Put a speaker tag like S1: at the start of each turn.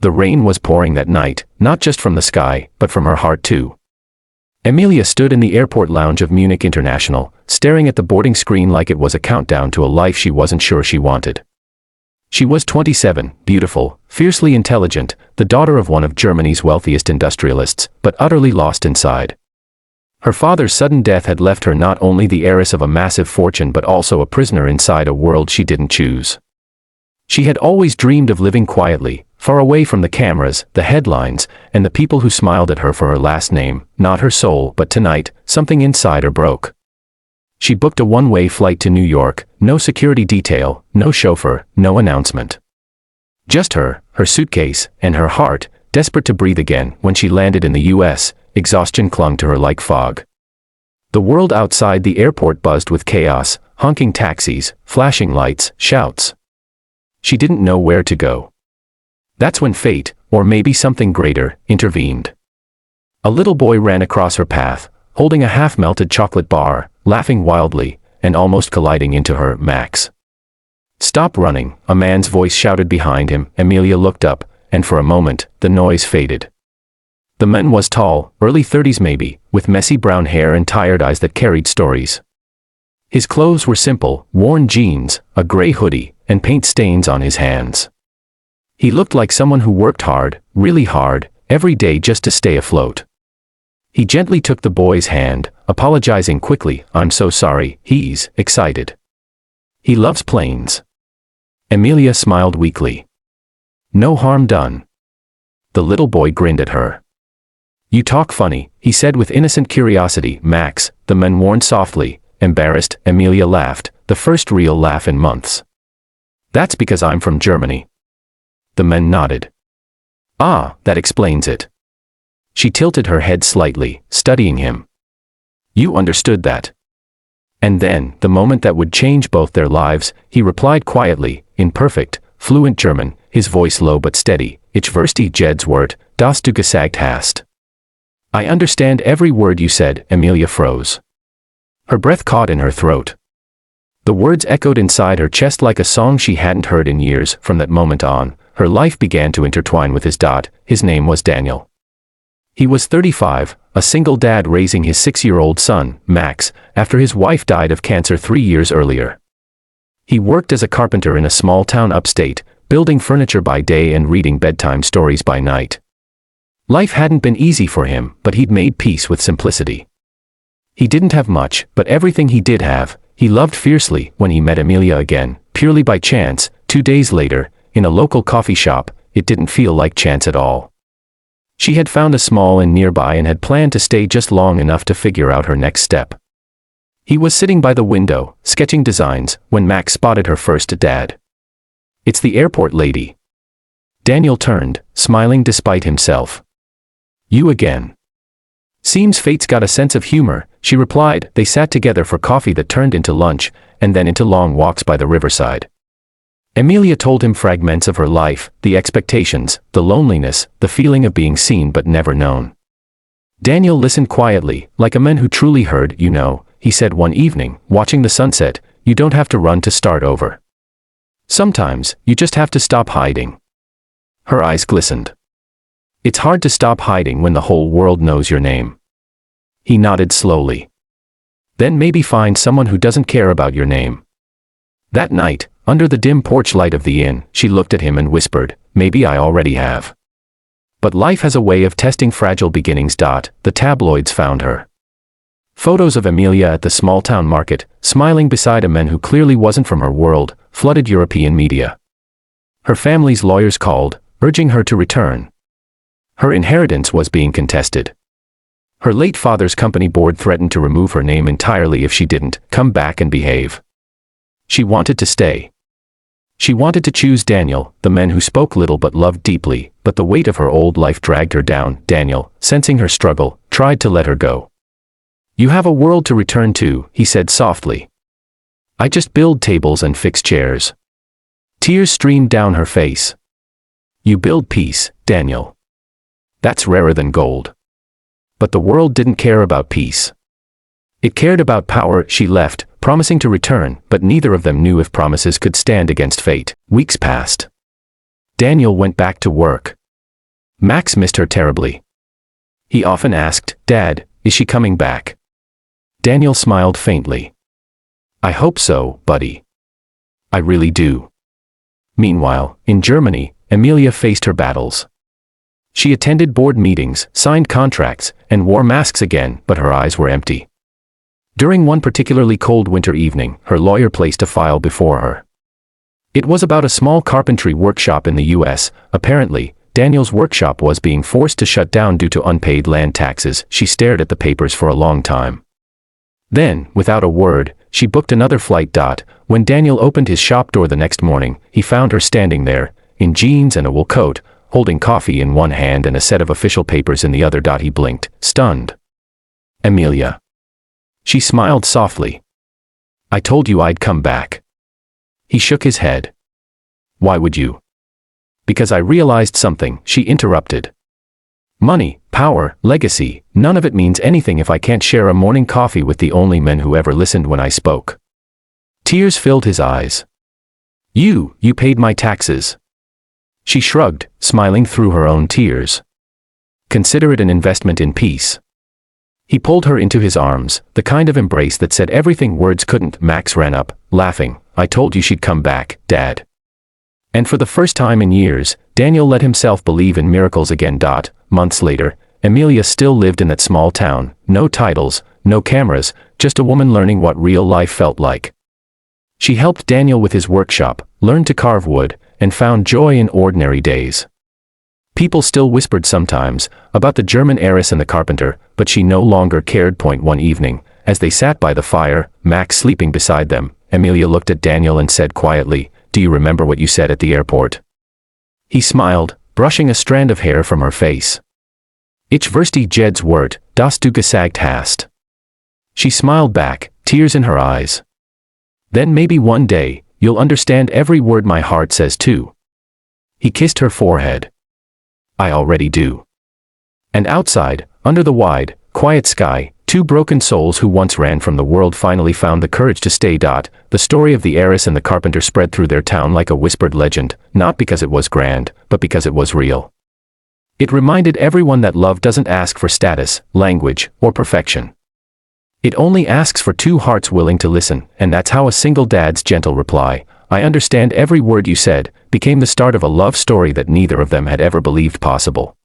S1: The rain was pouring that night, not just from the sky, but from her heart too. Emilia stood in the airport lounge of Munich International, staring at the boarding screen like it was a countdown to a life she wasn't sure she wanted. She was 27, beautiful, fiercely intelligent, the daughter of one of Germany's wealthiest industrialists, but utterly lost inside. Her father's sudden death had left her not only the heiress of a massive fortune but also a prisoner inside a world she didn't choose. She had always dreamed of living quietly, far away from the cameras, the headlines, and the people who smiled at her for her last name, not her soul, but tonight, something inside her broke. She booked a one-way flight to New York, no security detail, no chauffeur, no announcement. Just her suitcase, and her heart, desperate to breathe again. When she landed in the U.S., exhaustion clung to her like fog. The world outside the airport buzzed with chaos, honking taxis, flashing lights, shouts. She didn't know where to go. That's when fate, or maybe something greater, intervened. A little boy ran across her path, holding a half-melted chocolate bar, laughing wildly, and almost colliding into her. Max. Stop running, a man's voice shouted behind him. Emilia looked up, and for a moment, the noise faded. The man was tall, early 30s maybe, with messy brown hair and tired eyes that carried stories. His clothes were simple, worn jeans, a gray hoodie, and paint stains on his hands. He looked like someone who worked hard, really hard, every day just to stay afloat. He gently took the boy's hand, apologizing quickly. I'm so sorry, he's excited. He loves planes. Emilia smiled weakly. No harm done. The little boy grinned at her. You talk funny, he said with innocent curiosity. Max, the man warned softly. Embarrassed, Emilia laughed, the first real laugh in months. That's because I'm from Germany. The man nodded. Ah, that explains it. She tilted her head slightly, studying him. You understood that. And then, the moment that would change both their lives, he replied quietly, in perfect, fluent German, his voice low but steady. Ich verstehe jedes Wort, das du gesagt hast. I understand every word you said. Emilia froze. Her breath caught in her throat. The words echoed inside her chest like a song she hadn't heard in years. From that moment on, her life began to intertwine with his. His name was Daniel. He was 35, a single dad raising his 6-year-old son, Max, after his wife died of cancer 3 years earlier. He worked as a carpenter in a small town upstate, building furniture by day and reading bedtime stories by night. Life hadn't been easy for him, but he'd made peace with simplicity. He didn't have much, but everything he did have, he loved fiercely. When he met Emilia again, purely by chance, 2 days later, in a local coffee shop, it didn't feel like chance at all. She had found a small inn nearby and had planned to stay just long enough to figure out her next step. He was sitting by the window, sketching designs, when Max spotted her first. Dad. It's the airport lady. Daniel turned, smiling despite himself. You again. Seems fate's got a sense of humor, she replied. They sat together for coffee that turned into lunch, and then into long walks by the riverside. Emilia told him fragments of her life, the expectations, the loneliness, the feeling of being seen but never known. Daniel listened quietly, like a man who truly heard. You know, he said one evening, watching the sunset, you don't have to run to start over. Sometimes, you just have to stop hiding. Her eyes glistened. It's hard to stop hiding when the whole world knows your name. He nodded slowly. Then maybe find someone who doesn't care about your name. That night, under the dim porch light of the inn, she looked at him and whispered, maybe I already have. But life has a way of testing fragile beginnings. The tabloids found her. Photos of Emilia at the small-town market, smiling beside a man who clearly wasn't from her world, flooded European media. Her family's lawyers called, urging her to return. Her inheritance was being contested. Her late father's company board threatened to remove her name entirely if she didn't come back and behave. She wanted to stay. She wanted to choose Daniel, the man who spoke little but loved deeply, but the weight of her old life dragged her down. Daniel, sensing her struggle, tried to let her go. You have a world to return to, he said softly. I just build tables and fix chairs. Tears streamed down her face. You build peace, Daniel. That's rarer than gold. But the world didn't care about peace. It cared about power. She left, promising to return, but neither of them knew if promises could stand against fate. Weeks passed. Daniel went back to work. Max missed her terribly. He often asked, "Dad, is she coming back?" Daniel smiled faintly. "I hope so, buddy. I really do." Meanwhile, in Germany, Emilia faced her battles. She attended board meetings, signed contracts, and wore masks again, but her eyes were empty. During one particularly cold winter evening, her lawyer placed a file before her. It was about a small carpentry workshop in the U.S. Apparently, Daniel's workshop was being forced to shut down due to unpaid land taxes. She stared at the papers for a long time. Then, without a word, she booked another flight. When Daniel opened his shop door the next morning, he found her standing there, in jeans and a wool coat, holding coffee in one hand and a set of official papers in the other. He blinked, stunned. "Emilia." She smiled softly. "I told you I'd come back." He shook his head. "Why would you?" "Because I realized something," she interrupted. "Money, power, legacy, none of it means anything if I can't share a morning coffee with the only men who ever listened when I spoke." Tears filled his eyes. You paid my taxes." She shrugged, smiling through her own tears. "Consider it an investment in peace." He pulled her into his arms, the kind of embrace that said everything words couldn't. Max ran up, laughing. "I told you she'd come back, Dad." And for the first time in years, Daniel let himself believe in miracles again. Months later, Emilia still lived in that small town, no titles, no cameras, just a woman learning what real life felt like. She helped Daniel with his workshop, learned to carve wood, and found joy in ordinary days. People still whispered sometimes about the German heiress and the carpenter, but she no longer cared. One evening, as they sat by the fire, Max sleeping beside them, Emilia looked at Daniel and said quietly, "Do you remember what you said at the airport?" He smiled, brushing a strand of hair from her face. "Ich verstehe jedes Wort, das du gesagt hast." She smiled back, tears in her eyes. "Then maybe one day, you'll understand every word my heart says too." He kissed her forehead. "I already do." And outside, under the wide, quiet sky, two broken souls who once ran from the world finally found the courage to stay. The story of the heiress and the carpenter spread through their town like a whispered legend, not because it was grand, but because it was real. It reminded everyone that love doesn't ask for status, language, or perfection. It only asks for two hearts willing to listen, and that's how a single dad's gentle reply, "I understand every word you said," became the start of a love story that neither of them had ever believed possible.